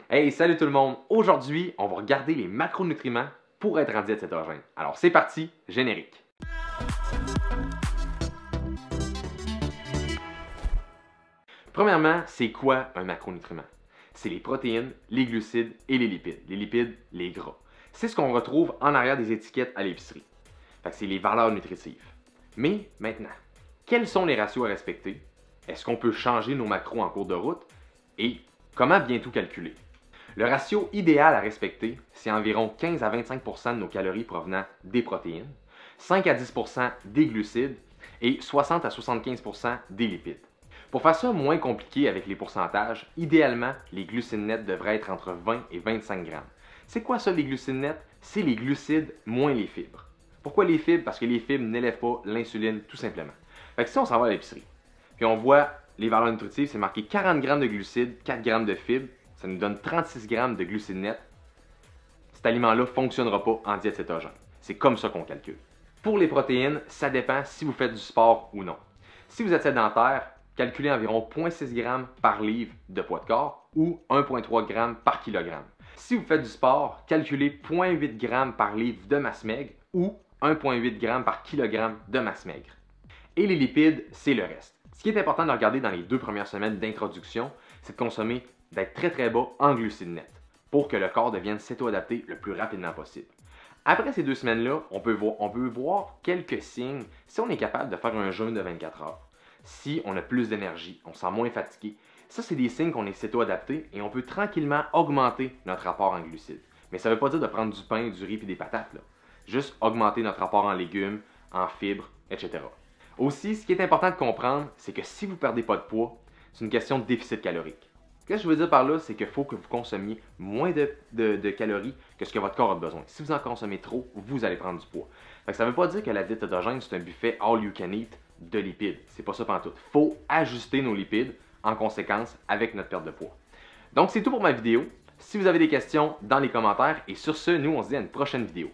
Hey, salut tout le monde! Aujourd'hui, on va regarder les macronutriments pour être en diète cétogène. Alors c'est parti, générique! Premièrement, c'est quoi un macronutriment? C'est les protéines, les glucides et les lipides. Les lipides, les gras. C'est ce qu'on retrouve en arrière des étiquettes à l'épicerie. Fait que c'est les valeurs nutritives. Mais maintenant, quels sont les ratios à respecter? Est-ce qu'on peut changer nos macros en cours de route? Et comment bien tout calculer? Le ratio idéal à respecter, c'est environ 15 à 25 de nos calories provenant des protéines, 5 à 10 des glucides et 60 à 75 des lipides. Pour faire ça moins compliqué avec les pourcentages, idéalement, les glucides nets devraient être entre 20 et 25 grammes. C'est quoi ça les glucides nets? C'est les glucides moins les fibres. Pourquoi les fibres? Parce que les fibres n'élèvent pas l'insuline tout simplement. Fait que si on s'en va à l'épicerie, puis on voit les valeurs nutritives, c'est marqué 40 grammes de glucides, 4 grammes de fibres, ça nous donne 36 grammes de glucides nets. Cet aliment-là ne fonctionnera pas en diète cétogène. C'est comme ça qu'on calcule. Pour les protéines, ça dépend si vous faites du sport ou non. Si vous êtes sédentaire, calculez environ 0,6 g par livre de poids de corps ou 1,3 g par kilogramme. Si vous faites du sport, calculez 0,8 g par livre de masse maigre ou 1,8 g par kilogramme de masse maigre. Et les lipides, c'est le reste. Ce qui est important de regarder dans les 2 premières semaines d'introduction, c'est de consommer, d'être très bas en glucides nets pour que le corps devienne céto-adapté le plus rapidement possible. Après ces 2 semaines-là, on peut voir quelques signes si on est capable de faire un jeûne de 24 heures. Si on a plus d'énergie, on se sent moins fatigué. Ça, c'est des signes qu'on est céto-adapté et on peut tranquillement augmenter notre apport en glucides. Mais ça ne veut pas dire de prendre du pain, du riz et des patates. Là. Juste augmenter notre apport en légumes, en fibres, etc. Aussi, ce qui est important de comprendre, c'est que si vous ne perdez pas de poids, c'est une question de déficit calorique. Ce que je veux dire par là, c'est qu'il faut que vous consommiez moins de calories que ce que votre corps a besoin. Si vous en consommez trop, vous allez prendre du poids. Ça ne veut pas dire que la diète cétogène, c'est un buffet all you can eat de lipides. C'est pas ça pantoute. Il faut ajuster nos lipides en conséquence avec notre perte de poids. Donc, c'est tout pour ma vidéo. Si vous avez des questions, dans les commentaires. Et sur ce, nous, on se dit à une prochaine vidéo.